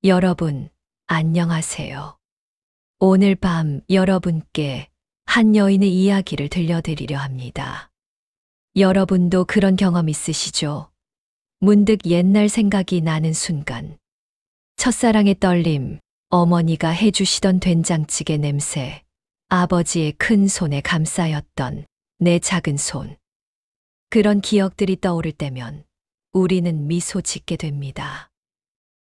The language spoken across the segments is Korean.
여러분, 안녕하세요. 오늘 밤 여러분께 한 여인의 이야기를 들려드리려 합니다. 여러분도 그런 경험 있으시죠? 문득 옛날 생각이 나는 순간, 첫사랑의 떨림, 어머니가 해주시던 된장찌개 냄새, 아버지의 큰 손에 감싸였던 내 작은 손. 그런 기억들이 떠오를 때면 우리는 미소 짓게 됩니다.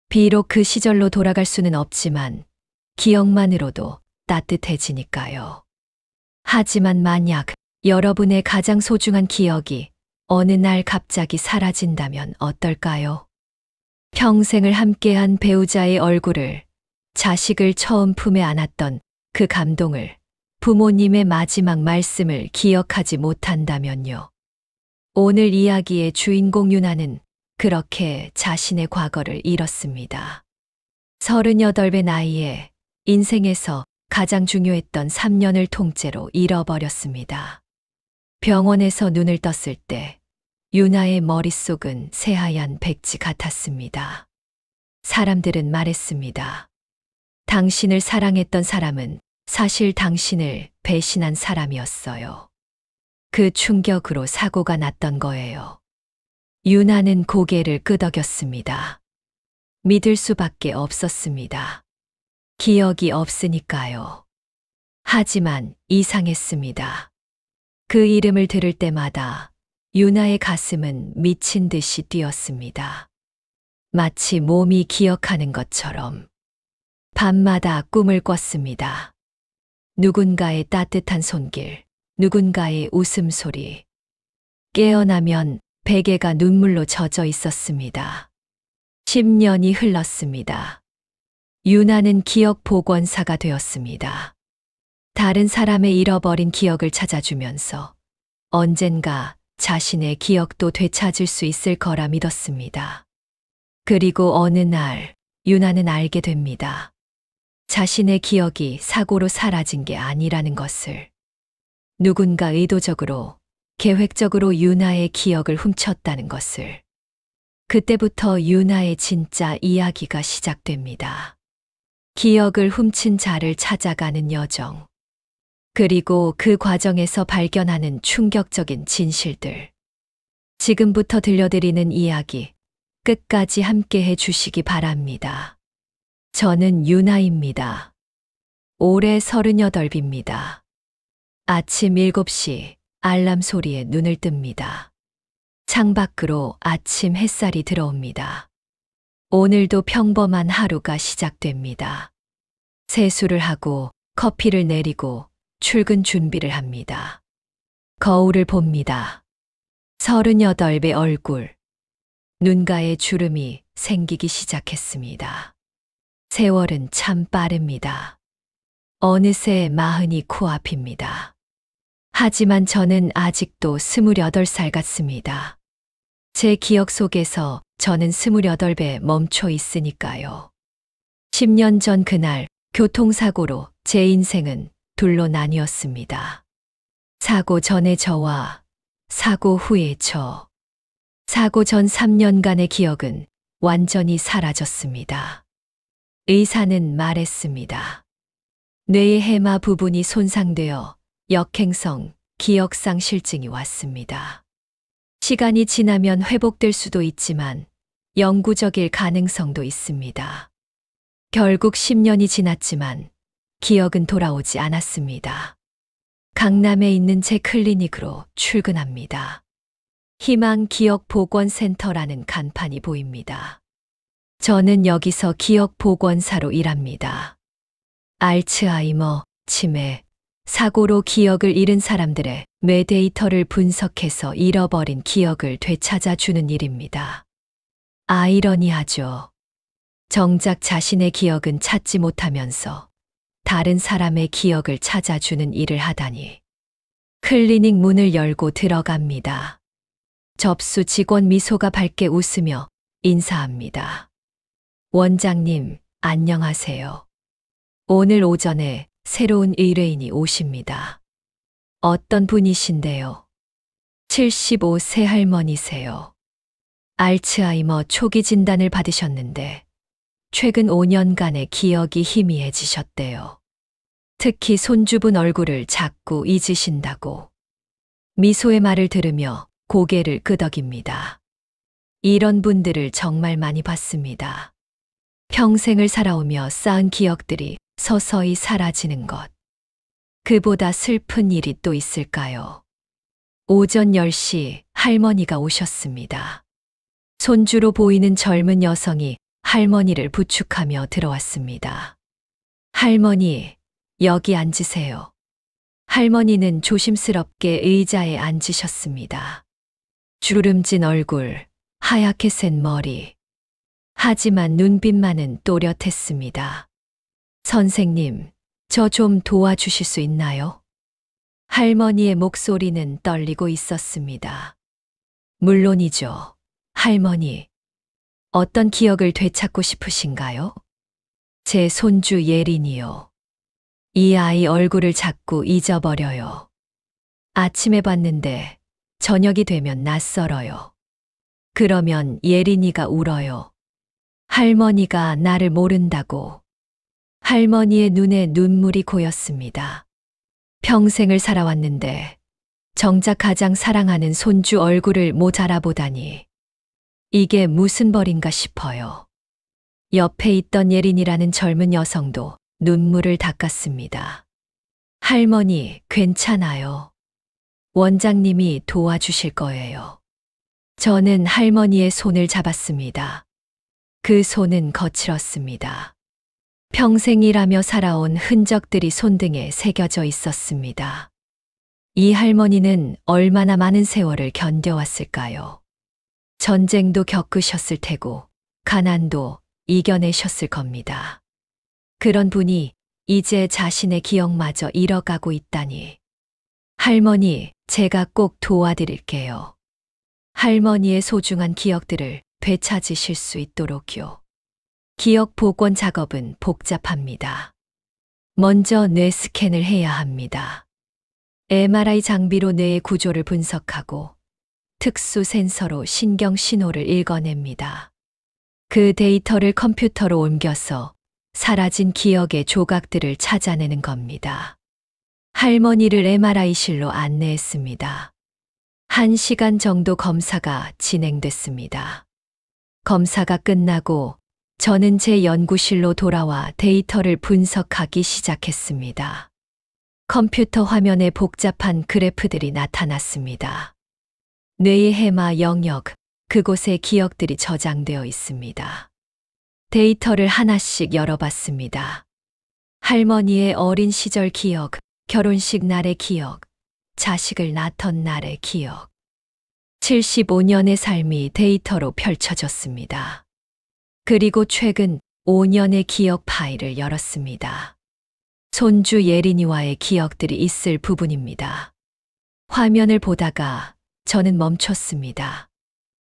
비록 그 시절로 돌아갈 수는 없지만 기억만으로도 따뜻해지니까요. 하지만 만약 여러분의 가장 소중한 기억이 어느 날 갑자기 사라진다면 어떨까요? 평생을 함께한 배우자의 얼굴을, 자식을 처음 품에 안았던 그 감동을, 부모님의 마지막 말씀을 기억하지 못한다면요. 오늘 이야기의 주인공 유나는 그렇게 자신의 과거를 잃었습니다. 38의 나이에 인생에서 가장 중요했던 3년을 통째로 잃어버렸습니다. 병원에서 눈을 떴을 때 유나의 머릿속은 새하얀 백지 같았습니다. 사람들은 말했습니다. 당신을 사랑했던 사람은 사실 당신을 배신한 사람이었어요. 그 충격으로 사고가 났던 거예요. 유나는 고개를 끄덕였습니다. 믿을 수밖에 없었습니다. 기억이 없으니까요. 하지만 이상했습니다. 그 이름을 들을 때마다 유나의 가슴은 미친 듯이 뛰었습니다. 마치 몸이 기억하는 것처럼. 밤마다 꿈을 꿨습니다. 누군가의 따뜻한 손길, 누군가의 웃음소리. 깨어나면 베개가 눈물로 젖어 있었습니다. 10년이 흘렀습니다. 유나는 기억 복원사가 되었습니다. 다른 사람의 잃어버린 기억을 찾아주면서 언젠가 자신의 기억도 되찾을 수 있을 거라 믿었습니다. 그리고 어느 날 유나는 알게 됩니다. 자신의 기억이 사고로 사라진 게 아니라는 것을. 누군가 의도적으로, 계획적으로 유나의 기억을 훔쳤다는 것을. 그때부터 유나의 진짜 이야기가 시작됩니다. 기억을 훔친 자를 찾아가는 여정. 그리고 그 과정에서 발견하는 충격적인 진실들. 지금부터 들려드리는 이야기, 끝까지 함께 해 주시기 바랍니다. 저는 유나입니다. 올해 38입니다. 아침 7시 알람 소리에 눈을 뜹니다. 창밖으로 아침 햇살이 들어옵니다. 오늘도 평범한 하루가 시작됩니다. 세수를 하고 커피를 내리고 출근 준비를 합니다. 거울을 봅니다. 38의 얼굴. 눈가에 주름이 생기기 시작했습니다. 세월은 참 빠릅니다. 어느새 40이 코앞입니다. 하지만 저는 아직도 28살 같습니다. 제 기억 속에서 저는 28에 멈춰 있으니까요. 10년 전 그날 교통사고로 제 인생은 둘로 나뉘었습니다. 사고 전의 저와 사고 후의 저. 사고 전 3년간의 기억은 완전히 사라졌습니다. 의사는 말했습니다. 뇌의 해마 부분이 손상되어 역행성, 기억상실증이 왔습니다. 시간이 지나면 회복될 수도 있지만 영구적일 가능성도 있습니다. 결국 10년이 지났지만 기억은 돌아오지 않았습니다. 강남에 있는 제 클리닉으로 출근합니다. 희망 기억 복원 센터라는 간판이 보입니다. 저는 여기서 기억 복원사로 일합니다. 알츠하이머, 치매, 사고로 기억을 잃은 사람들의 뇌 데이터를 분석해서 잃어버린 기억을 되찾아주는 일입니다. 아이러니하죠. 정작 자신의 기억은 찾지 못하면서 다른 사람의 기억을 찾아주는 일을 하다니. 클리닉 문을 열고 들어갑니다. 접수 직원 미소가 밝게 웃으며 인사합니다. 원장님, 안녕하세요. 오늘 오전에 새로운 의뢰인이 오십니다. 어떤 분이신데요? 75세 할머니세요. 알츠하이머 초기 진단을 받으셨는데 최근 5년간의 기억이 희미해지셨대요. 특히 손주분 얼굴을 자꾸 잊으신다고. 미소의 말을 들으며 고개를 끄덕입니다. 이런 분들을 정말 많이 봤습니다. 평생을 살아오며 쌓은 기억들이 서서히 사라지는 것. 그보다 슬픈 일이 또 있을까요? 오전 10시 할머니가 오셨습니다. 손주로 보이는 젊은 여성이 할머니를 부축하며 들어왔습니다. 할머니, 여기 앉으세요. 할머니는 조심스럽게 의자에 앉으셨습니다. 주름진 얼굴, 하얗게 센 머리. 하지만 눈빛만은 또렷했습니다. 선생님, 저 좀 도와주실 수 있나요? 할머니의 목소리는 떨리고 있었습니다. 물론이죠. 할머니, 어떤 기억을 되찾고 싶으신가요? 제 손주 예린이요. 이 아이 얼굴을 자꾸 잊어버려요. 아침에 봤는데 저녁이 되면 낯설어요. 그러면 예린이가 울어요. 할머니가 나를 모른다고. 할머니의 눈에 눈물이 고였습니다. 평생을 살아왔는데 정작 가장 사랑하는 손주 얼굴을 못 알아보다니. 이게 무슨 벌인가 싶어요. 옆에 있던 예린이라는 젊은 여성도 눈물을 닦았습니다. 할머니, 괜찮아요. 원장님이 도와주실 거예요. 저는 할머니의 손을 잡았습니다. 그 손은 거칠었습니다. 평생 일하며 살아온 흔적들이 손등에 새겨져 있었습니다. 이 할머니는 얼마나 많은 세월을 견뎌왔을까요? 전쟁도 겪으셨을 테고, 가난도 이겨내셨을 겁니다. 그런 분이 이제 자신의 기억마저 잃어가고 있다니. 할머니, 제가 꼭 도와드릴게요. 할머니의 소중한 기억들을 되찾으실 수 있도록요. 기억 복원 작업은 복잡합니다. 먼저 뇌 스캔을 해야 합니다. MRI 장비로 뇌의 구조를 분석하고 특수 센서로 신경 신호를 읽어냅니다. 그 데이터를 컴퓨터로 옮겨서 사라진 기억의 조각들을 찾아내는 겁니다. 할머니를 MRI실로 안내했습니다. 1시간 정도 검사가 진행됐습니다. 검사가 끝나고 저는 제 연구실로 돌아와 데이터를 분석하기 시작했습니다. 컴퓨터 화면에 복잡한 그래프들이 나타났습니다. 뇌의 해마 영역, 그곳에 기억들이 저장되어 있습니다. 데이터를 하나씩 열어봤습니다. 할머니의 어린 시절 기억, 결혼식 날의 기억, 자식을 낳던 날의 기억. 75년의 삶이 데이터로 펼쳐졌습니다. 그리고 최근 5년의 기억 파일을 열었습니다. 손주 예린이와의 기억들이 있을 부분입니다. 화면을 보다가 저는 멈췄습니다.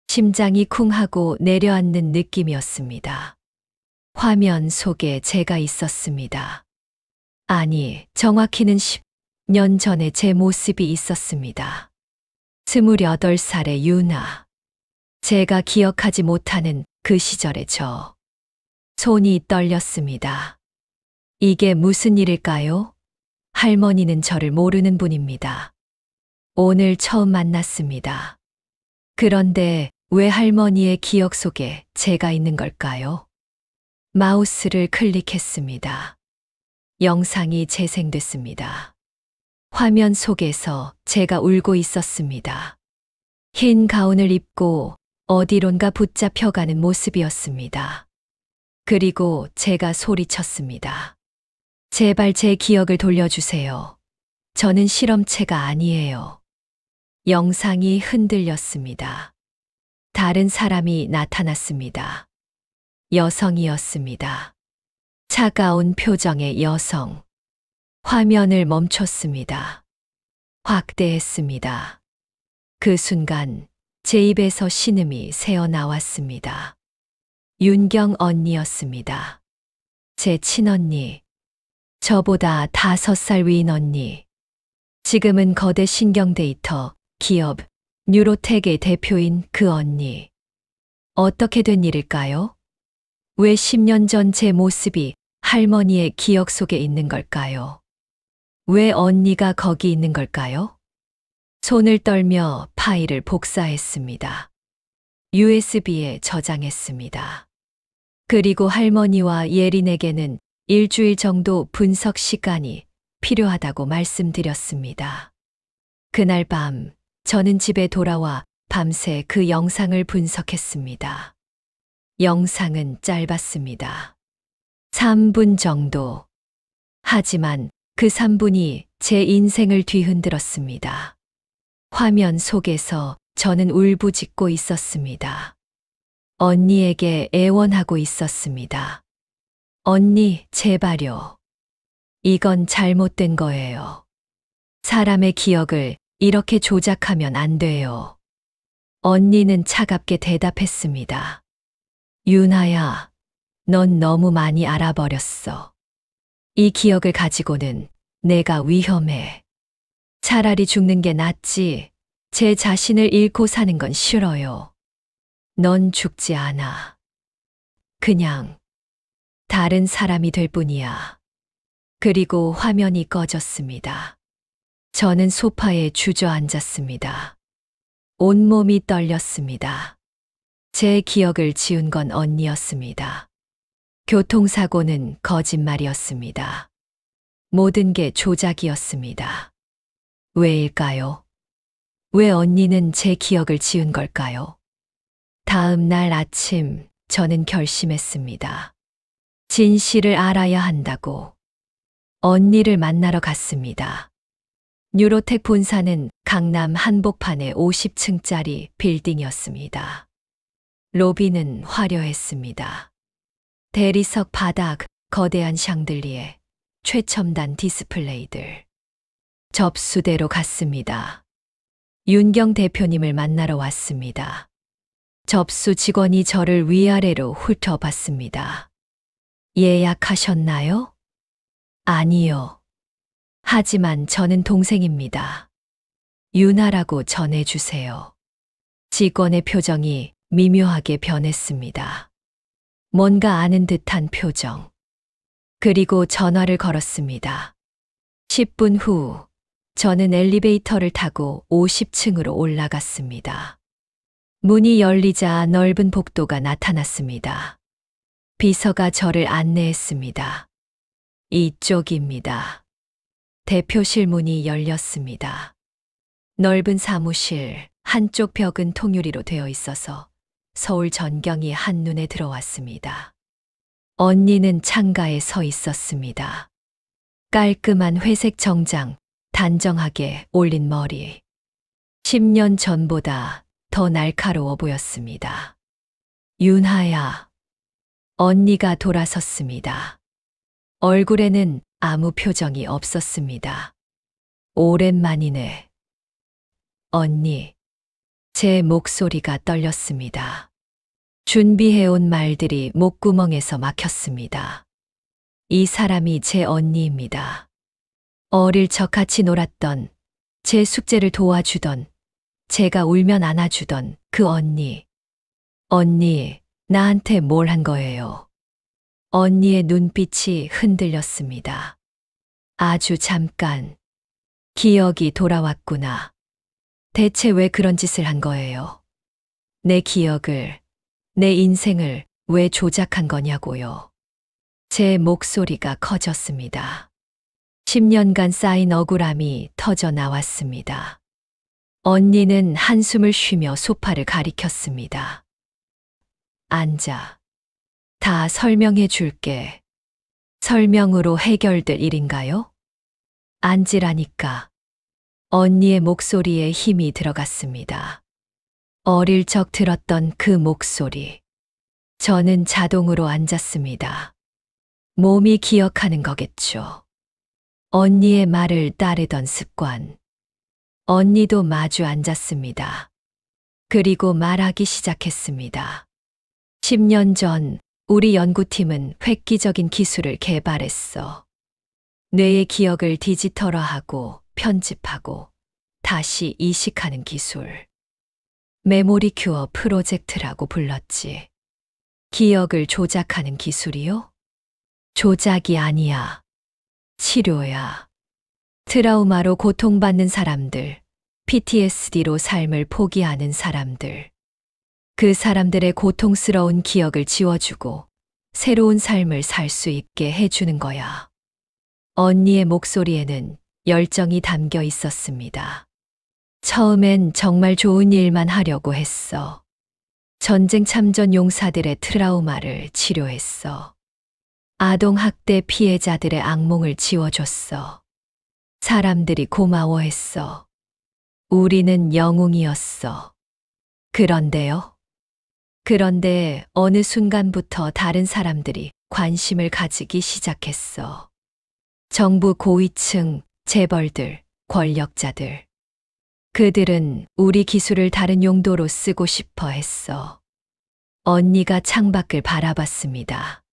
심장이 쿵하고 내려앉는 느낌이었습니다. 화면 속에 제가 있었습니다. 아니, 정확히는 10년 전에 제 모습이 있었습니다. 28살의 유나. 제가 기억하지 못하는 그 시절의 저. 손이 떨렸습니다. 이게 무슨 일일까요? 할머니는 저를 모르는 분입니다. 오늘 처음 만났습니다. 그런데 왜 할머니의 기억 속에 제가 있는 걸까요? 마우스를 클릭했습니다. 영상이 재생됐습니다. 화면 속에서 제가 울고 있었습니다. 흰 가운을 입고 어디론가 붙잡혀가는 모습이었습니다. 그리고 제가 소리쳤습니다. 제발 제 기억을 돌려주세요. 저는 실험체가 아니에요. 영상이 흔들렸습니다. 다른 사람이 나타났습니다. 여성이었습니다. 차가운 표정의 여성. 화면을 멈췄습니다. 확대했습니다. 그 순간 제 입에서 신음이 새어나왔습니다. 윤경 언니였습니다. 제 친언니. 저보다 5살 위인 언니. 지금은 거대 신경 데이터, 기업, 뉴로텍의 대표인 그 언니. 어떻게 된 일일까요? 왜 10년 전 제 모습이 할머니의 기억 속에 있는 걸까요? 왜 언니가 거기 있는 걸까요? 손을 떨며 파일을 복사했습니다. USB에 저장했습니다. 그리고 할머니와 예린에게는 일주일 정도 분석 시간이 필요하다고 말씀드렸습니다. 그날 밤, 저는 집에 돌아와 밤새 그 영상을 분석했습니다. 영상은 짧았습니다. 3분 정도. 하지만 그 3분이 제 인생을 뒤흔들었습니다. 화면 속에서 저는 울부짖고 있었습니다. 언니에게 애원하고 있었습니다. 언니, 제발요. 이건 잘못된 거예요. 사람의 기억을 이렇게 조작하면 안 돼요. 언니는 차갑게 대답했습니다. 윤아야, 넌 너무 많이 알아버렸어. 이 기억을 가지고는 내가 위험해. 차라리 죽는 게 낫지. 제 자신을 잃고 사는 건 싫어요. 넌 죽지 않아. 그냥 다른 사람이 될 뿐이야. 그리고 화면이 꺼졌습니다. 저는 소파에 주저앉았습니다. 온몸이 떨렸습니다. 제 기억을 지운 건 언니였습니다. 교통사고는 거짓말이었습니다. 모든 게 조작이었습니다. 왜일까요? 왜 언니는 제 기억을 지운 걸까요? 다음 날 아침, 저는 결심했습니다. 진실을 알아야 한다고. 언니를 만나러 갔습니다. 뉴로텍 본사는 강남 한복판의 50층짜리 빌딩이었습니다. 로비는 화려했습니다. 대리석 바닥, 거대한 샹들리에, 최첨단 디스플레이들. 접수대로 갔습니다. 윤경 대표님을 만나러 왔습니다. 접수 직원이 저를 위아래로 훑어봤습니다. 예약하셨나요? 아니요. 하지만 저는 동생입니다. 윤아라고 전해주세요. 직원의 표정이 미묘하게 변했습니다. 뭔가 아는 듯한 표정. 그리고 전화를 걸었습니다. 10분 후, 저는 엘리베이터를 타고 50층으로 올라갔습니다. 문이 열리자 넓은 복도가 나타났습니다. 비서가 저를 안내했습니다. 이쪽입니다. 대표실 문이 열렸습니다. 넓은 사무실, 한쪽 벽은 통유리로 되어 있어서 서울 전경이 한눈에 들어왔습니다. 언니는 창가에 서 있었습니다. 깔끔한 회색 정장, 단정하게 올린 머리. 10년 전보다 더 날카로워 보였습니다. 윤하야. 언니가 돌아섰습니다. 얼굴에는 아무 표정이 없었습니다. 오랜만이네. 언니. 제 목소리가 떨렸습니다. 준비해온 말들이 목구멍에서 막혔습니다. 이 사람이 제 언니입니다. 어릴 적 같이 놀았던, 제 숙제를 도와주던, 제가 울면 안아주던 그 언니. 언니, 나한테 뭘 한 거예요? 언니의 눈빛이 흔들렸습니다. 아주 잠깐. 기억이 돌아왔구나. 대체 왜 그런 짓을 한 거예요? 내 기억을, 내 인생을 왜 조작한 거냐고요. 제 목소리가 커졌습니다. 10년간 쌓인 억울함이 터져 나왔습니다. 언니는 한숨을 쉬며 소파를 가리켰습니다. 앉아. 다 설명해 줄게. 설명으로 해결될 일인가요? 앉으라니까. 언니의 목소리에 힘이 들어갔습니다. 어릴 적 들었던 그 목소리. 저는 자동으로 앉았습니다. 몸이 기억하는 거겠죠. 언니의 말을 따르던 습관. 언니도 마주 앉았습니다. 그리고 말하기 시작했습니다. 10년 전 우리 연구팀은 획기적인 기술을 개발했어. 뇌의 기억을 디지털화하고 편집하고 다시 이식하는 기술. 메모리 큐어 프로젝트라고 불렀지. 기억을 조작하는 기술이요? 조작이 아니야. 치료야. 트라우마로 고통받는 사람들, PTSD로 삶을 포기하는 사람들. 그 사람들의 고통스러운 기억을 지워주고 새로운 삶을 살 수 있게 해주는 거야. 언니의 목소리에는 열정이 담겨 있었습니다. 처음엔 정말 좋은 일만 하려고 했어. 전쟁 참전 용사들의 트라우마를 치료했어. 아동학대 피해자들의 악몽을 지워줬어. 사람들이 고마워했어. 우리는 영웅이었어. 그런데 어느 순간부터 다른 사람들이 관심을 가지기 시작했어. 정부 고위층, 재벌들, 권력자들. 그들은 우리 기술을 다른 용도로 쓰고 싶어 했어. 언니가 창밖을 바라봤습니다.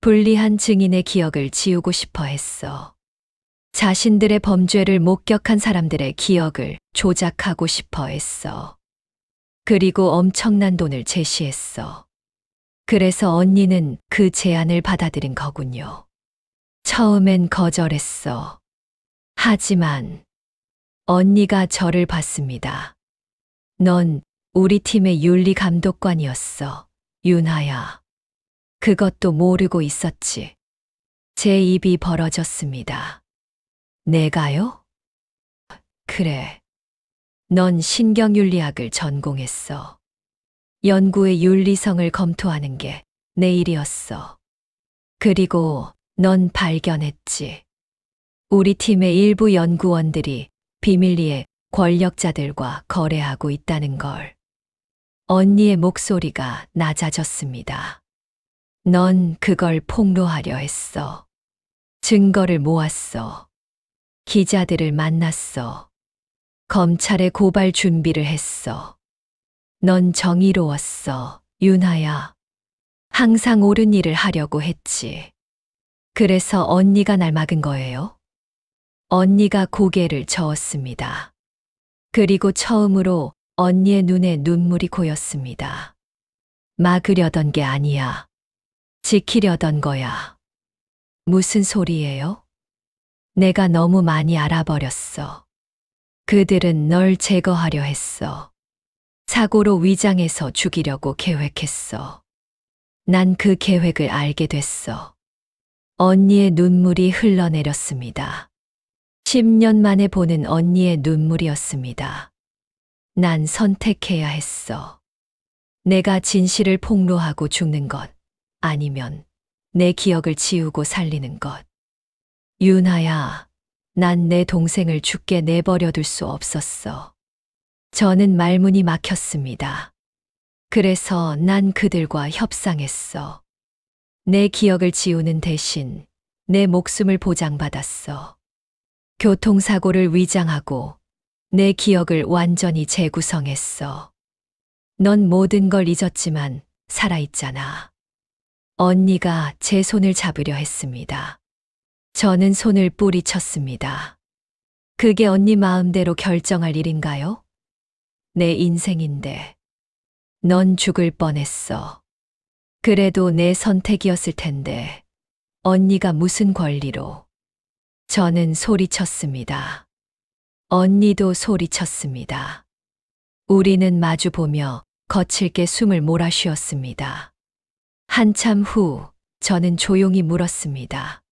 불리한 증인의 기억을 지우고 싶어 했어. 자신들의 범죄를 목격한 사람들의 기억을 조작하고 싶어 했어. 그리고 엄청난 돈을 제시했어. 그래서 언니는 그 제안을 받아들인 거군요. 처음엔 거절했어. 하지만 언니가 저를 봤습니다. 넌 우리 팀의 윤리 감독관이었어, 윤하야. 그것도 모르고 있었지. 제 입이 벌어졌습니다. 내가요? 그래. 넌 신경윤리학을 전공했어. 연구의 윤리성을 검토하는 게 내 일이었어. 그리고 넌 발견했지. 우리 팀의 일부 연구원들이 비밀리에 권력자들과 거래하고 있다는 걸. 언니의 목소리가 낮아졌습니다. 넌 그걸 폭로하려 했어. 증거를 모았어. 기자들을 만났어. 검찰에 고발 준비를 했어. 넌 정의로웠어, 윤하야. 항상 옳은 일을 하려고 했지. 그래서 언니가 날 막은 거예요? 언니가 고개를 저었습니다. 그리고 처음으로 언니의 눈에 눈물이 고였습니다. 막으려던 게 아니야. 지키려던 거야. 무슨 소리예요? 내가 너무 많이 알아버렸어. 그들은 널 제거하려 했어. 사고로 위장해서 죽이려고 계획했어. 난 그 계획을 알게 됐어. 언니의 눈물이 흘러내렸습니다. 10년 만에 보는 언니의 눈물이었습니다. 난 선택해야 했어. 내가 진실을 폭로하고 죽는 것, 아니면 내 기억을 지우고 살리는 것. 윤하야, 난 내 동생을 죽게 내버려둘 수 없었어. 저는 말문이 막혔습니다. 그래서 난 그들과 협상했어. 내 기억을 지우는 대신 내 목숨을 보장받았어. 교통사고를 위장하고 내 기억을 완전히 재구성했어. 넌 모든 걸 잊었지만 살아있잖아. 언니가 제 손을 잡으려 했습니다. 저는 손을 뿌리쳤습니다. 그게 언니 마음대로 결정할 일인가요? 내 인생인데. 넌 죽을 뻔했어. 그래도 내 선택이었을 텐데. 언니가 무슨 권리로. 저는 소리쳤습니다. 언니도 소리쳤습니다. 우리는 마주보며 거칠게 숨을 몰아쉬었습니다. 한참 후 저는 조용히 물었습니다.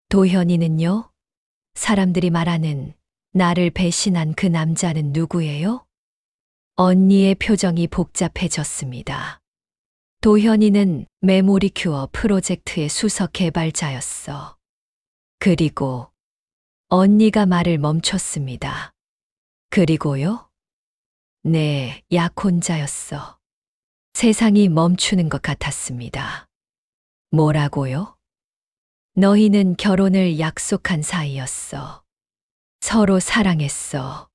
도현이는요? 사람들이 말하는 나를 배신한 그 남자는 누구예요? 언니의 표정이 복잡해졌습니다. 도현이는 메모리 큐어 프로젝트의 수석 개발자였어. 그리고 언니가 말을 멈췄습니다. 그리고요? 네, 약혼자였어. 세상이 멈추는 것 같았습니다. 뭐라고요? 너희는 결혼을 약속한 사이였어. 서로 사랑했어.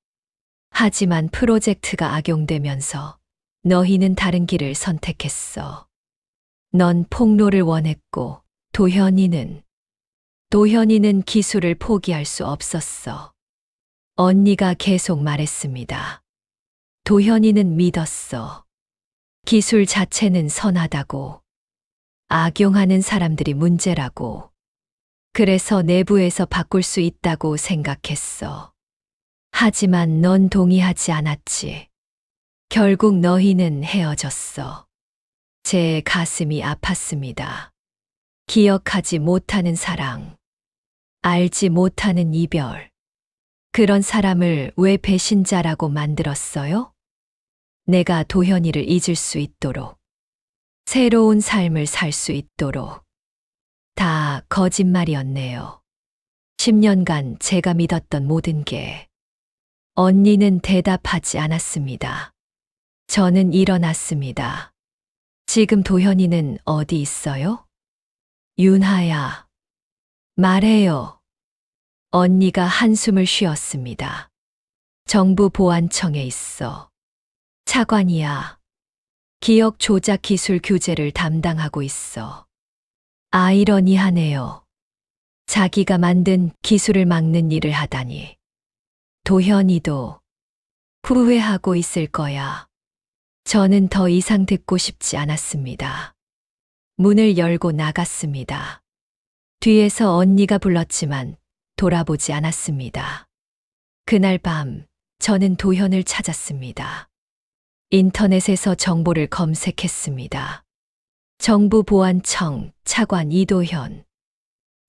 하지만 프로젝트가 악용되면서 너희는 다른 길을 선택했어. 넌 폭로를 원했고 도현이는 기술을 포기할 수 없었어. 언니가 계속 말했습니다. 도현이는 믿었어. 기술 자체는 선하다고. 악용하는 사람들이 문제라고. 그래서 내부에서 바꿀 수 있다고 생각했어. 하지만 넌 동의하지 않았지. 결국 너희는 헤어졌어. 제 가슴이 아팠습니다. 기억하지 못하는 사랑, 알지 못하는 이별. 그런 사람을 왜 배신자라고 만들었어요? 내가 도현이를 잊을 수 있도록, 새로운 삶을 살 수 있도록. 다 거짓말이었네요. 10년간 제가 믿었던 모든 게. 언니는 대답하지 않았습니다. 저는 일어났습니다. 지금 도현이는 어디 있어요? 윤하야, 말해요. 언니가 한숨을 쉬었습니다. 정부 보안청에 있어. 차관이야. 기억 조작 기술 규제를 담당하고 있어. 아이러니하네요. 자기가 만든 기술을 막는 일을 하다니. 도현이도 후회하고 있을 거야. 저는 더 이상 듣고 싶지 않았습니다. 문을 열고 나갔습니다. 뒤에서 언니가 불렀지만 돌아보지 않았습니다. 그날 밤 저는 도현을 찾았습니다. 인터넷에서 정보를 검색했습니다. 정부 보안청 차관 이도현.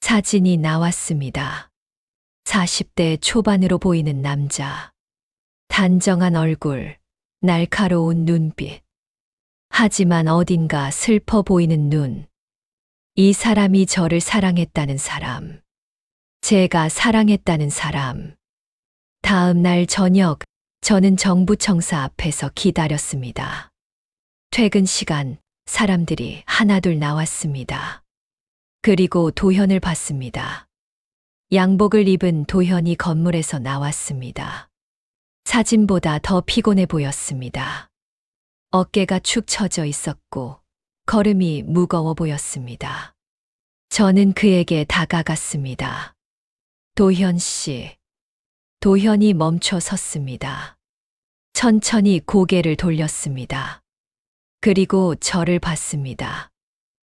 사진이 나왔습니다. 40대 초반으로 보이는 남자. 단정한 얼굴, 날카로운 눈빛. 하지만 어딘가 슬퍼 보이는 눈. 이 사람이 저를 사랑했다는 사람. 제가 사랑했다는 사람. 다음 날 저녁, 저는 정부 청사 앞에서 기다렸습니다. 퇴근 시간, 사람들이 하나둘 나왔습니다. 그리고 도현을 봤습니다. 양복을 입은 도현이 건물에서 나왔습니다. 사진보다 더 피곤해 보였습니다. 어깨가 축 처져 있었고 걸음이 무거워 보였습니다. 저는 그에게 다가갔습니다. 도현 씨. 도현이 멈춰 섰습니다. 천천히 고개를 돌렸습니다. 그리고 저를 봤습니다.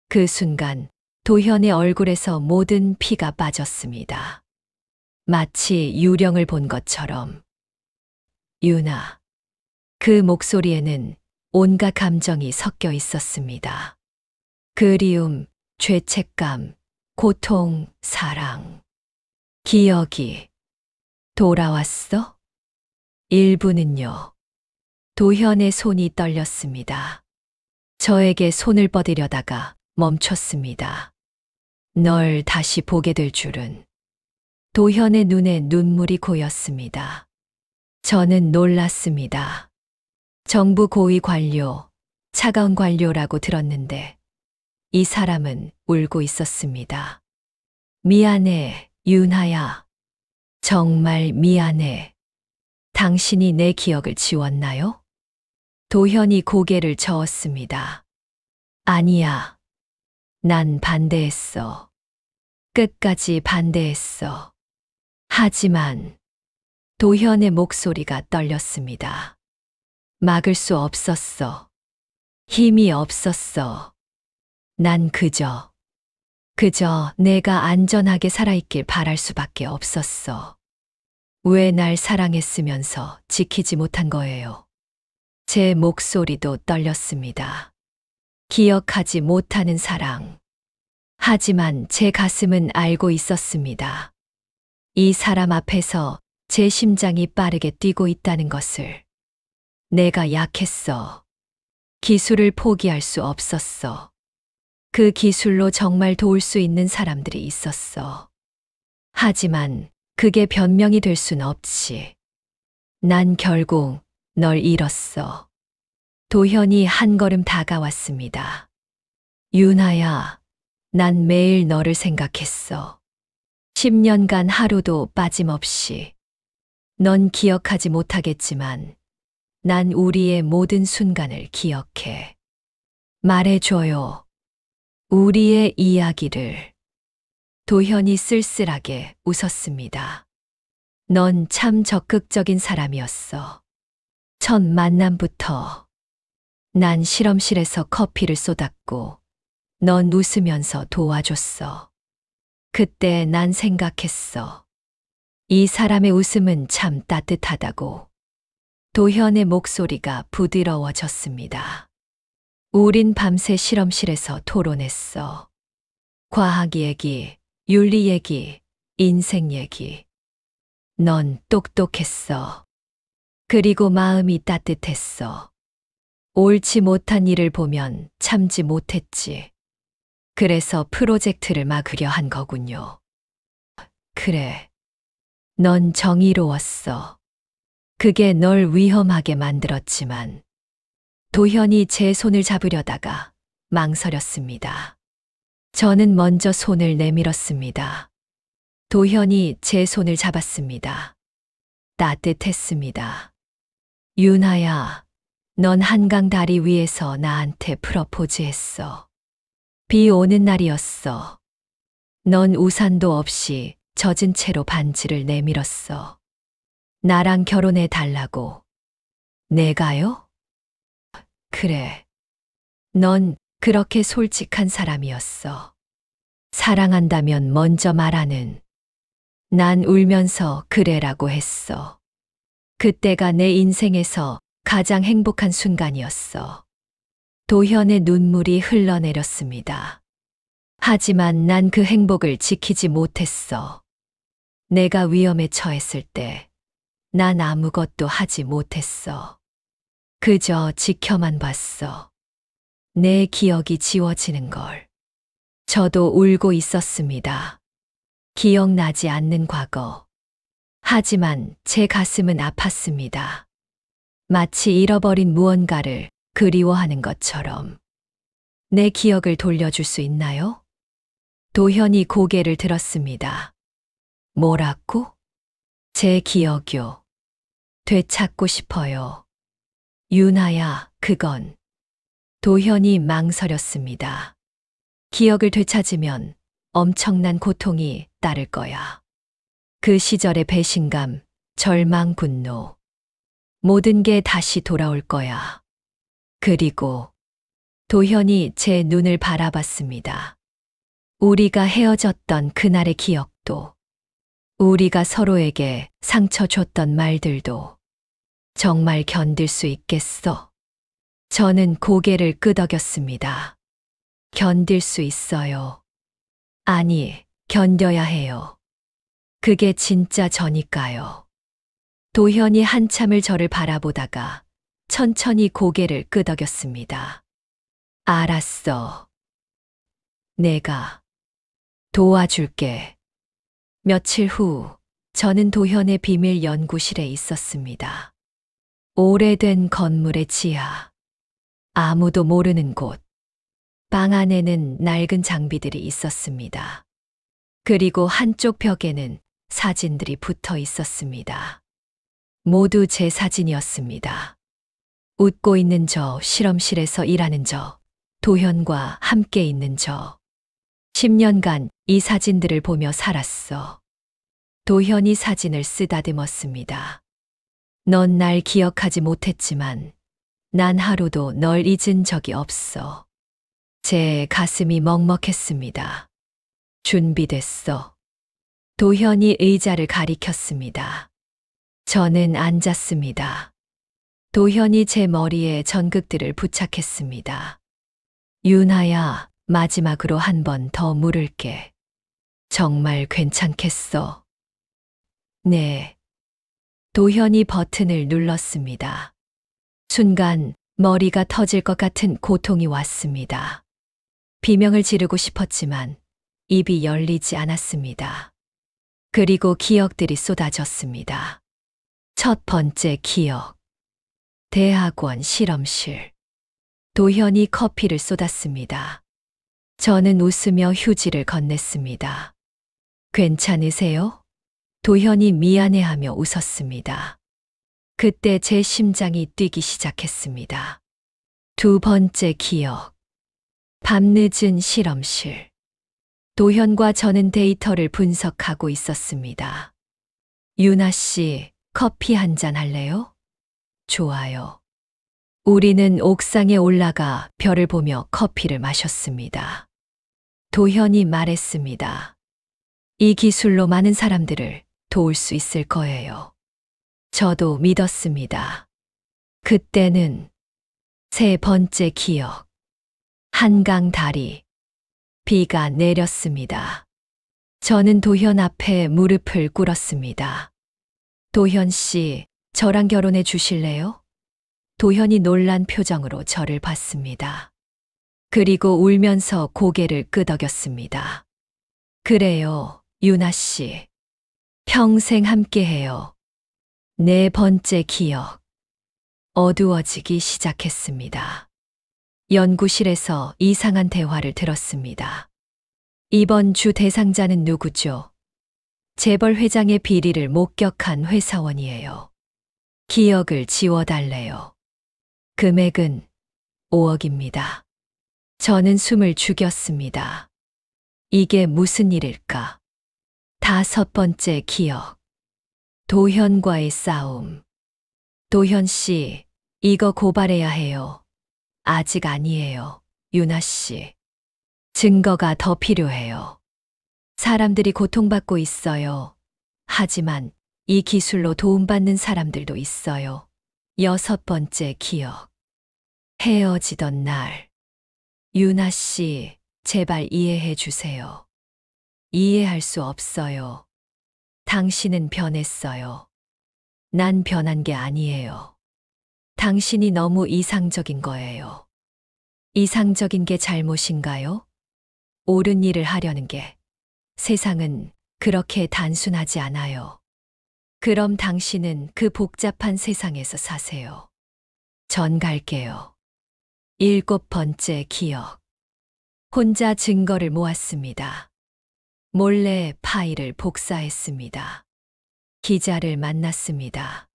그 순간 도현의 얼굴에서 모든 피가 빠졌습니다. 마치 유령을 본 것처럼. 유나. 그 목소리에는 온갖 감정이 섞여 있었습니다. 그리움, 죄책감, 고통, 사랑. 기억이 돌아왔어? 일부는요. 도현의 손이 떨렸습니다. 저에게 손을 뻗으려다가 멈췄습니다. 널 다시 보게 될 줄은. 도현의 눈에 눈물이 고였습니다. 저는 놀랐습니다. 정부 고위 관료, 차가운 관료라고 들었는데 이 사람은 울고 있었습니다. 미안해, 윤하야. 정말 미안해. 당신이 내 기억을 지웠나요? 도현이 고개를 저었습니다. 아니야. 난 반대했어. 끝까지 반대했어. 하지만 도현의 목소리가 떨렸습니다. 막을 수 없었어. 힘이 없었어. 난 그저 내가 안전하게 살아있길 바랄 수밖에 없었어. 왜 날 사랑했으면서 지키지 못한 거예요? 제 목소리도 떨렸습니다. 기억하지 못하는 사랑. 하지만 제 가슴은 알고 있었습니다. 이 사람 앞에서 제 심장이 빠르게 뛰고 있다는 것을. 내가 약했어. 기술을 포기할 수 없었어. 그 기술로 정말 도울 수 있는 사람들이 있었어. 하지만 그게 변명이 될 순 없지. 난 결국 널 잃었어. 도현이 한 걸음 다가왔습니다. 윤하야, 난 매일 너를 생각했어. 10년간 하루도 빠짐없이. 넌 기억하지 못하겠지만 난 우리의 모든 순간을 기억해. 말해줘요. 우리의 이야기를. 도현이 쓸쓸하게 웃었습니다. 넌 참 적극적인 사람이었어. 첫 만남부터. 난 실험실에서 커피를 쏟았고 넌 웃으면서 도와줬어. 그때 난 생각했어. 이 사람의 웃음은 참 따뜻하다고. 도현의 목소리가 부드러워졌습니다. 우린 밤새 실험실에서 토론했어. 과학 얘기, 윤리 얘기, 인생 얘기. 넌 똑똑했어. 그리고 마음이 따뜻했어. 옳지 못한 일을 보면 참지 못했지. 그래서 프로젝트를 막으려 한 거군요. 그래. 넌 정의로웠어. 그게 널 위험하게 만들었지만 도현이 제 손을 잡으려다가 망설였습니다. 저는 먼저 손을 내밀었습니다. 도현이 제 손을 잡았습니다. 따뜻했습니다. 윤아야, 넌 한강 다리 위에서 나한테 프러포즈했어. 비 오는 날이었어. 넌 우산도 없이 젖은 채로 반지를 내밀었어. 나랑 결혼해 달라고. 내가요? 그래. 넌 그렇게 솔직한 사람이었어. 사랑한다면 먼저 말하는. 난 울면서 그래라고 했어. 그때가 내 인생에서 가장 행복한 순간이었어. 도현의 눈물이 흘러내렸습니다. 하지만 난 그 행복을 지키지 못했어. 내가 위험에 처했을 때 난 아무것도 하지 못했어. 그저 지켜만 봤어. 내 기억이 지워지는 걸. 저도 울고 있었습니다. 기억나지 않는 과거. 하지만 제 가슴은 아팠습니다. 마치 잃어버린 무언가를 그리워하는 것처럼. 내 기억을 돌려줄 수 있나요? 도현이 고개를 들었습니다. 뭐라고? 제 기억요. 되찾고 싶어요. 윤아야, 그건. 도현이 망설였습니다. 기억을 되찾으면 엄청난 고통이 따를 거야. 그 시절의 배신감, 절망, 분노. 모든 게 다시 돌아올 거야. 그리고 도현이 제 눈을 바라봤습니다. 우리가 헤어졌던 그날의 기억도, 우리가 서로에게 상처 줬던 말들도 정말 견딜 수 있겠어? 저는 고개를 끄덕였습니다. 견딜 수 있어요. 아니, 견뎌야 해요. 그게 진짜 저니까요. 도현이 한참을 저를 바라보다가 천천히 고개를 끄덕였습니다. 알았어. 내가 도와줄게. 며칠 후, 저는 도현의 비밀 연구실에 있었습니다. 오래된 건물의 지하. 아무도 모르는 곳. 방 안에는 낡은 장비들이 있었습니다. 그리고 한쪽 벽에는 사진들이 붙어 있었습니다. 모두 제 사진이었습니다. 웃고 있는 저, 실험실에서 일하는 저, 도현과 함께 있는 저. 10년간 이 사진들을 보며 살았어. 도현이 사진을 쓰다듬었습니다. 넌 날 기억하지 못했지만 난 하루도 널 잊은 적이 없어. 제 가슴이 먹먹했습니다. 준비됐어. 도현이 의자를 가리켰습니다. 저는 앉았습니다. 도현이 제 머리에 전극들을 부착했습니다. 윤아야, 마지막으로 한 번 더 물을게. 정말 괜찮겠어? 네. 도현이 버튼을 눌렀습니다. 순간 머리가 터질 것 같은 고통이 왔습니다. 비명을 지르고 싶었지만 입이 열리지 않았습니다. 그리고 기억들이 쏟아졌습니다. 첫 번째 기억. 대학원 실험실. 도현이 커피를 쏟았습니다. 저는 웃으며 휴지를 건넸습니다. 괜찮으세요? 도현이 미안해하며 웃었습니다. 그때 제 심장이 뛰기 시작했습니다. 두 번째 기억. 밤늦은 실험실. 도현과 저는 데이터를 분석하고 있었습니다. 윤아 씨, 커피 한 잔 할래요? 좋아요. 우리는 옥상에 올라가 별을 보며 커피를 마셨습니다. 도현이 말했습니다. 이 기술로 많은 사람들을 도울 수 있을 거예요. 저도 믿었습니다. 그때는 세 번째 기억. 한강 다리. 비가 내렸습니다. 저는 도현 앞에 무릎을 꿇었습니다. 도현 씨, 저랑 결혼해 주실래요? 도현이 놀란 표정으로 저를 봤습니다. 그리고 울면서 고개를 끄덕였습니다. 그래요, 유나 씨. 평생 함께해요. 네 번째 기억. 어두워지기 시작했습니다. 연구실에서 이상한 대화를 들었습니다. 이번 주 대상자는 누구죠? 재벌 회장의 비리를 목격한 회사원이에요. 기억을 지워달래요. 금액은 5억입니다. 저는 숨을 죽였습니다. 이게 무슨 일일까? 다섯 번째 기억. 도현과의 싸움. 도현 씨, 이거 고발해야 해요. 아직 아니에요, 유나 씨. 증거가 더 필요해요. 사람들이 고통받고 있어요. 하지만 이 기술로 도움받는 사람들도 있어요. 여섯 번째 기억. 헤어지던 날. 유나 씨, 제발 이해해 주세요. 이해할 수 없어요. 당신은 변했어요. 난 변한 게 아니에요. 당신이 너무 이상적인 거예요. 이상적인 게 잘못인가요? 옳은 일을 하려는 게. 세상은 그렇게 단순하지 않아요. 그럼 당신은 그 복잡한 세상에서 사세요. 전 갈게요. 일곱 번째 기억. 혼자 증거를 모았습니다. 몰래 파일을 복사했습니다. 기자를 만났습니다.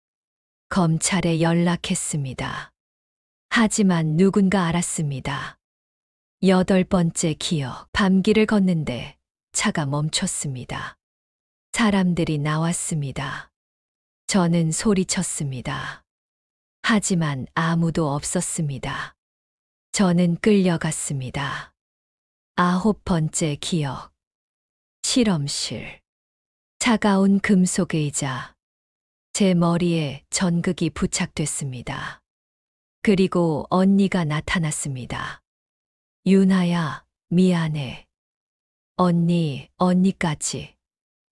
검찰에 연락했습니다. 하지만 누군가 알았습니다. 여덟 번째 기억. 밤길을 걷는데 차가 멈췄습니다. 사람들이 나왔습니다. 저는 소리쳤습니다. 하지만 아무도 없었습니다. 저는 끌려갔습니다. 아홉 번째 기억. 실험실. 차가운 금속 의자. 제 머리에 전극이 부착됐습니다. 그리고 언니가 나타났습니다. 유나야, 미안해. 언니까지.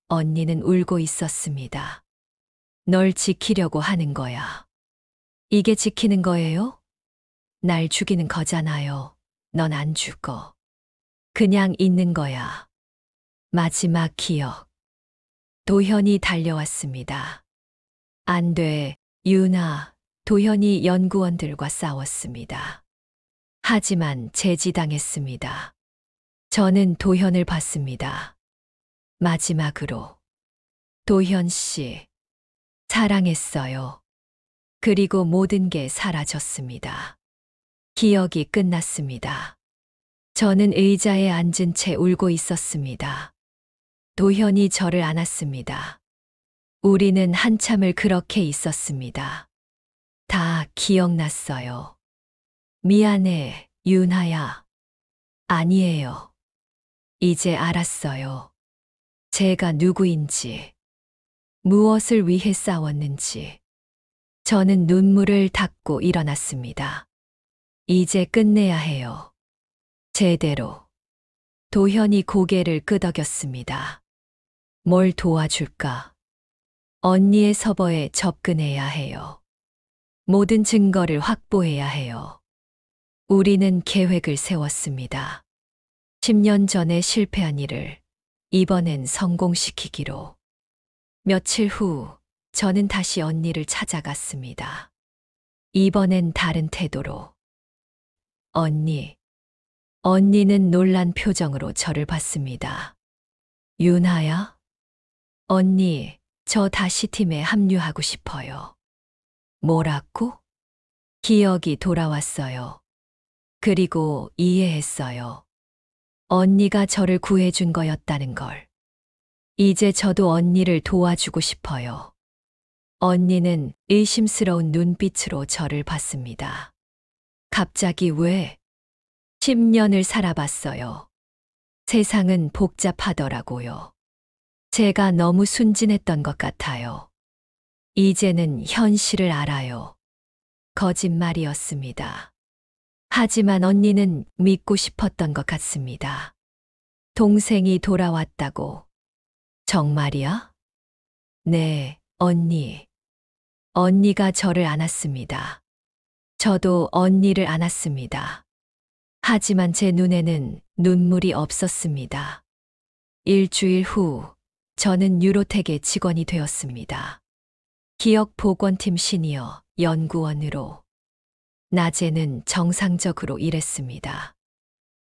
언니는 울고 있었습니다. 널 지키려고 하는 거야. 이게 지키는 거예요? 날 죽이는 거잖아요. 넌 안 죽어. 그냥 있는 거야. 마지막 기억. 도현이 달려왔습니다. 안 돼, 유나. 도현이 연구원들과 싸웠습니다. 하지만 제지당했습니다. 저는 도현을 봤습니다. 마지막으로. 도현 씨. 사랑했어요. 그리고 모든 게 사라졌습니다. 기억이 끝났습니다. 저는 의자에 앉은 채 울고 있었습니다. 도현이 저를 안았습니다. 우리는 한참을 그렇게 있었습니다. 다 기억났어요. 미안해, 유나야. 아니에요. 이제 알았어요. 제가 누구인지, 무엇을 위해 싸웠는지. 저는 눈물을 닦고 일어났습니다. 이제 끝내야 해요. 제대로. 도현이 고개를 끄덕였습니다. 뭘 도와줄까? 언니의 서버에 접근해야 해요. 모든 증거를 확보해야 해요. 우리는 계획을 세웠습니다. 10년 전에 실패한 일을 이번엔 성공시키기로. 며칠 후 저는 다시 언니를 찾아갔습니다. 이번엔 다른 태도로. 언니는 놀란 표정으로 저를 봤습니다. 유나야? 언니, 저 다시 팀에 합류하고 싶어요. 뭐라고? 기억이 돌아왔어요. 그리고 이해했어요. 언니가 저를 구해준 거였다는 걸. 이제 저도 언니를 도와주고 싶어요. 언니는 의심스러운 눈빛으로 저를 봤습니다. 갑자기 왜? 10년을 살아봤어요. 세상은 복잡하더라고요. 제가 너무 순진했던 것 같아요. 이제는 현실을 알아요. 거짓말이었습니다. 하지만 언니는 믿고 싶었던 것 같습니다. 동생이 돌아왔다고. 정말이야? 네, 언니. 언니가 저를 안았습니다. 저도 언니를 안았습니다. 하지만 제 눈에는 눈물이 없었습니다. 일주일 후, 저는 뉴로텍의 직원이 되었습니다. 기억보건팀 시니어 연구원으로. 낮에는 정상적으로 일했습니다.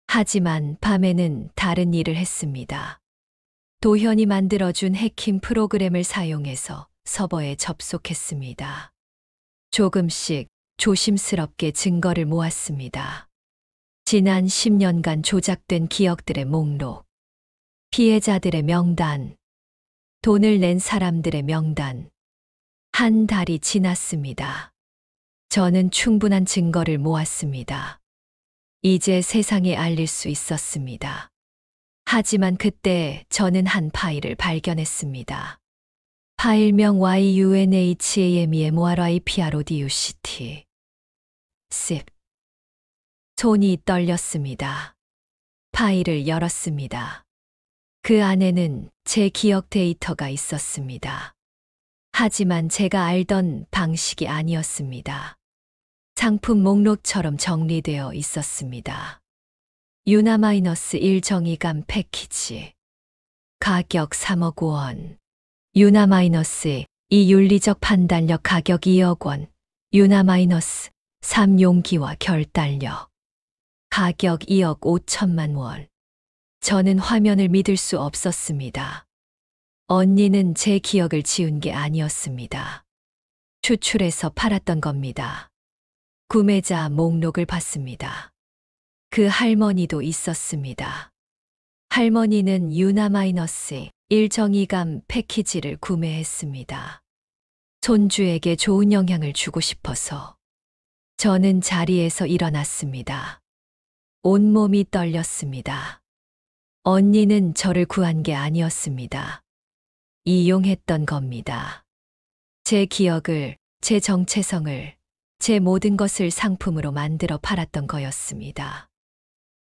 하지만 밤에는 다른 일을 했습니다. 도현이 만들어준 해킹 프로그램을 사용해서 서버에 접속했습니다. 조금씩 조심스럽게 증거를 모았습니다. 지난 10년간 조작된 기억들의 목록, 피해자들의 명단, 돈을 낸 사람들의 명단. 한 달이 지났습니다. 저는 충분한 증거를 모았습니다. 이제 세상에 알릴 수 있었습니다. 하지만 그때 저는 한 파일을 발견했습니다. 파일명 YUNHAMEMORIPRODUCT. 씹. 손이 떨렸습니다. 파일을 열었습니다. 그 안에는 제 기억 데이터가 있었습니다. 하지만 제가 알던 방식이 아니었습니다. 상품 목록처럼 정리되어 있었습니다. 유나-1 정의감 패키지. 가격 3억 원. 유나-2 윤리적 판단력 가격 2억 원. 유나-3 용기와 결단력. 가격 2억 5천만 원. 저는 화면을 믿을 수 없었습니다. 언니는 제 기억을 지운 게 아니었습니다. 추출해서 팔았던 겁니다. 구매자 목록을 봤습니다. 그 할머니도 있었습니다. 할머니는 유나-1 정의감 패키지를 구매했습니다. 손주에게 좋은 영향을 주고 싶어서. 저는 자리에서 일어났습니다. 온몸이 떨렸습니다. 언니는 저를 구한 게 아니었습니다. 이용했던 겁니다. 제 기억을, 제 정체성을, 제 모든 것을 상품으로 만들어 팔았던 거였습니다.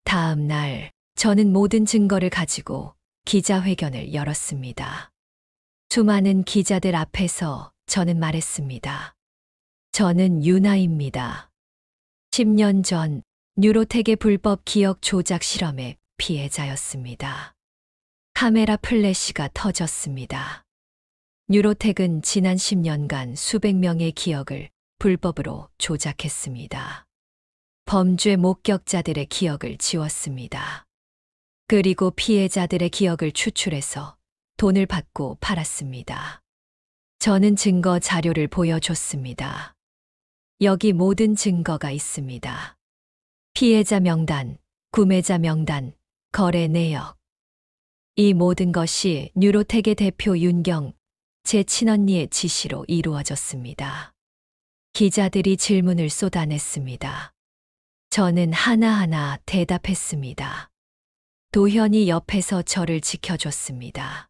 다음 날, 저는 모든 증거를 가지고 기자회견을 열었습니다. 수많은 기자들 앞에서 저는 말했습니다. 저는 유나입니다. 10년 전 뉴로텍의 불법 기억 조작 실험의 피해자였습니다. 카메라 플래시가 터졌습니다. 뉴로텍은 지난 10년간 수백 명의 기억을 불법으로 조작했습니다. 범죄 목격자들의 기억을 지웠습니다. 그리고 피해자들의 기억을 추출해서 돈을 받고 팔았습니다. 저는 증거 자료를 보여줬습니다. 여기 모든 증거가 있습니다. 피해자 명단, 구매자 명단, 거래 내역. 이 모든 것이 뉴로텍의 대표 윤경, 제 친언니의 지시로 이루어졌습니다. 기자들이 질문을 쏟아냈습니다. 저는 하나하나 대답했습니다. 도현이 옆에서 저를 지켜줬습니다.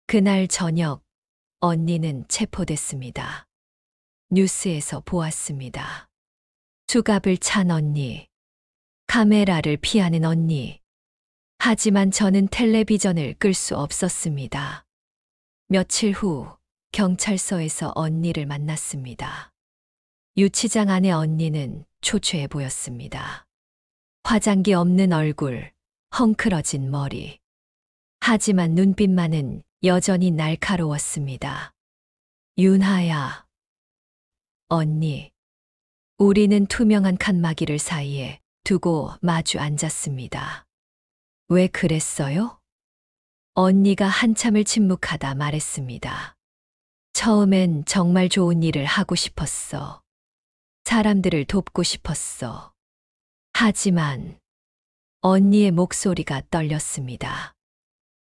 그날 저녁, 언니는 체포됐습니다. 뉴스에서 보았습니다. 수갑을 찬 언니, 카메라를 피하는 언니. 하지만 저는 텔레비전을 끌 수 없었습니다. 며칠 후 경찰서에서 언니를 만났습니다. 유치장 안의 언니는 초췌해 보였습니다. 화장기 없는 얼굴, 헝클어진 머리. 하지만 눈빛만은 여전히 날카로웠습니다. 윤하야. 언니. 우리는 투명한 칸막이를 사이에 두고 마주 앉았습니다. 왜 그랬어요? 언니가 한참을 침묵하다 말했습니다. 처음엔 정말 좋은 일을 하고 싶었어. 사람들을 돕고 싶었어. 하지만 언니의 목소리가 떨렸습니다.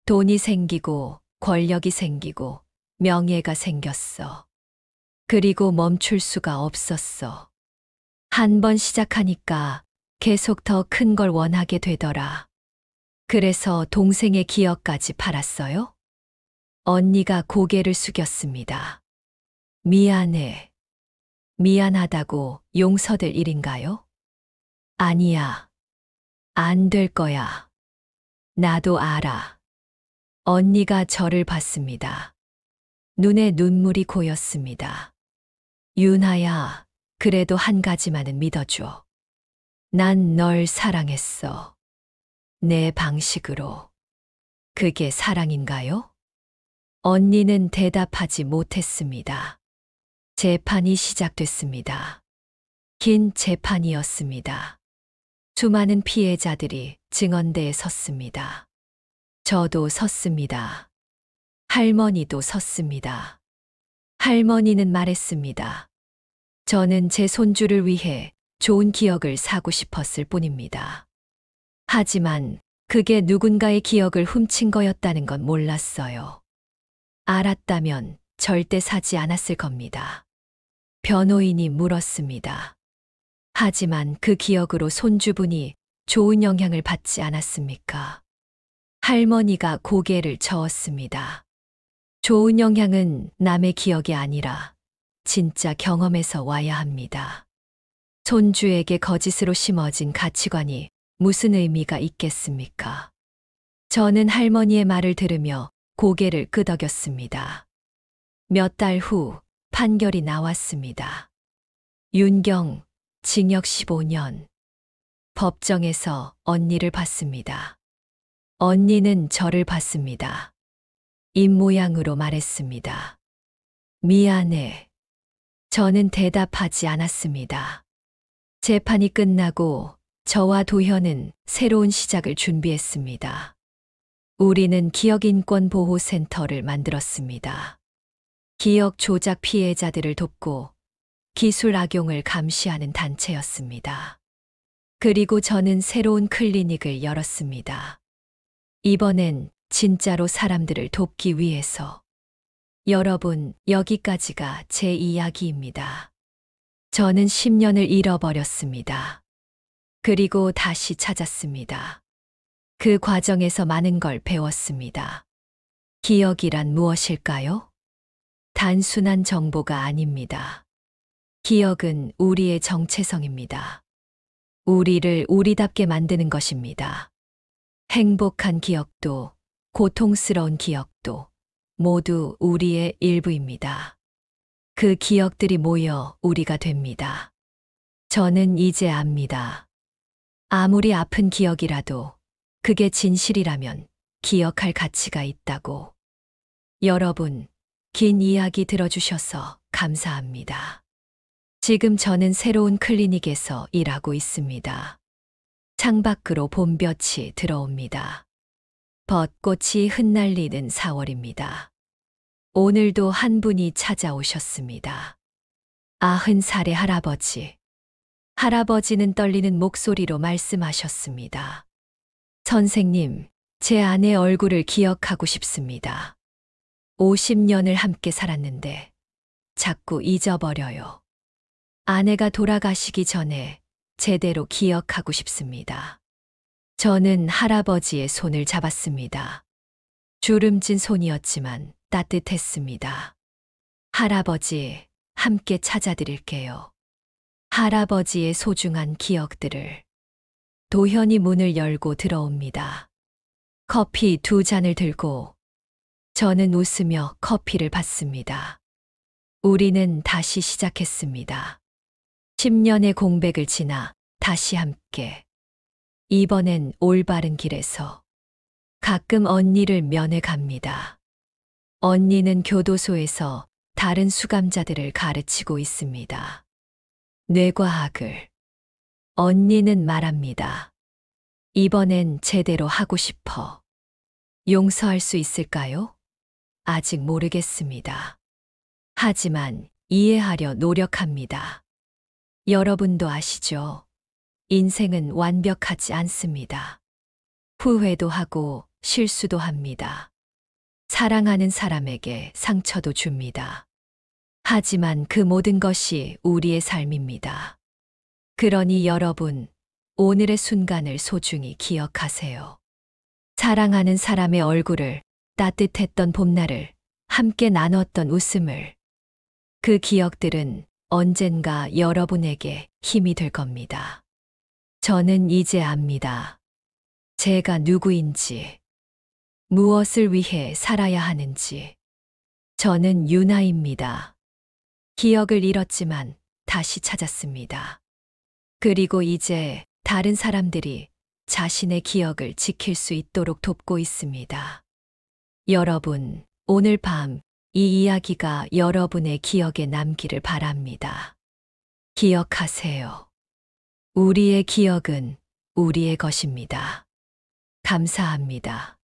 돈이 생기고 권력이 생기고 명예가 생겼어. 그리고 멈출 수가 없었어. 한 번 시작하니까 계속 더 큰 걸 원하게 되더라. 그래서 동생의 기억까지 팔았어요? 언니가 고개를 숙였습니다. 미안해. 미안하다고 용서될 일인가요? 아니야. 안 될 거야. 나도 알아. 언니가 저를 봤습니다. 눈에 눈물이 고였습니다. 윤아야, 그래도 한 가지만은 믿어줘. 난 널 사랑했어. 내 방식으로. 그게 사랑인가요? 언니는 대답하지 못했습니다. 재판이 시작됐습니다. 긴 재판이었습니다. 수많은 피해자들이 증언대에 섰습니다. 저도 섰습니다. 할머니도 섰습니다. 할머니는 말했습니다. 저는 제 손주를 위해 좋은 기억을 사고 싶었을 뿐입니다. 하지만 그게 누군가의 기억을 훔친 거였다는 건 몰랐어요. 알았다면 절대 사지 않았을 겁니다. 변호인이 물었습니다. 하지만 그 기억으로 손주분이 좋은 영향을 받지 않았습니까? 할머니가 고개를 저었습니다. 좋은 영향은 남의 기억이 아니라 진짜 경험에서 와야 합니다. 손주에게 거짓으로 심어진 가치관이 무슨 의미가 있겠습니까? 저는 할머니의 말을 들으며 고개를 끄덕였습니다. 몇 달 후 판결이 나왔습니다. 윤경, 징역 15년. 법정에서 언니를 봤습니다. 언니는 저를 봤습니다. 입모양으로 말했습니다. 미안해. 저는 대답하지 않았습니다. 재판이 끝나고 저와 도현은 새로운 시작을 준비했습니다. 우리는 기억인권보호센터를 만들었습니다. 기억 조작 피해자들을 돕고 기술 악용을 감시하는 단체였습니다. 그리고 저는 새로운 클리닉을 열었습니다. 이번엔 진짜로 사람들을 돕기 위해서. 여러분, 여기까지가 제 이야기입니다. 저는 10년을 잃어버렸습니다. 그리고 다시 찾았습니다. 그 과정에서 많은 걸 배웠습니다. 기억이란 무엇일까요? 단순한 정보가 아닙니다. 기억은 우리의 정체성입니다. 우리를 우리답게 만드는 것입니다. 행복한 기억도, 고통스러운 기억도 모두 우리의 일부입니다. 그 기억들이 모여 우리가 됩니다. 저는 이제 압니다. 아무리 아픈 기억이라도 그게 진실이라면 기억할 가치가 있다고. 여러분, 긴 이야기 들어주셔서 감사합니다. 지금 저는 새로운 클리닉에서 일하고 있습니다. 창밖으로 봄볕이 들어옵니다. 벚꽃이 흩날리는 4월입니다. 오늘도 한 분이 찾아오셨습니다. 90살의 할아버지. 할아버지는 떨리는 목소리로 말씀하셨습니다. 선생님, 제 아내 얼굴을 기억하고 싶습니다. 50년을 함께 살았는데 자꾸 잊어버려요. 아내가 돌아가시기 전에 제대로 기억하고 싶습니다. 저는 할아버지의 손을 잡았습니다. 주름진 손이었지만 따뜻했습니다. 할아버지, 함께 찾아드릴게요. 할아버지의 소중한 기억들을. 도현이 문을 열고 들어옵니다. 커피 2잔을 들고 저는 웃으며 커피를 받습니다. 우리는 다시 시작했습니다. 10년의 공백을 지나 다시 함께. 이번엔 올바른 길에서. 가끔 언니를 면회 갑니다. 언니는 교도소에서 다른 수감자들을 가르치고 있습니다. 뇌과학을. 언니는 말합니다. 이번엔 제대로 하고 싶어. 용서할 수 있을까요? 아직 모르겠습니다. 하지만 이해하려 노력합니다. 여러분도 아시죠? 인생은 완벽하지 않습니다. 후회도 하고 실수도 합니다. 사랑하는 사람에게 상처도 줍니다. 하지만 그 모든 것이 우리의 삶입니다. 그러니 여러분, 오늘의 순간을 소중히 기억하세요. 사랑하는 사람의 얼굴을, 따뜻했던 봄날을, 함께 나눴던 웃음을. 그 기억들은 언젠가 여러분에게 힘이 될 겁니다. 저는 이제 압니다. 제가 누구인지, 무엇을 위해 살아야 하는지. 저는 유나입니다. 기억을 잃었지만 다시 찾았습니다. 그리고 이제 다른 사람들이 자신의 기억을 지킬 수 있도록 돕고 있습니다. 여러분, 오늘 밤 이 이야기가 여러분의 기억에 남기를 바랍니다. 기억하세요. 우리의 기억은 우리의 것입니다. 감사합니다.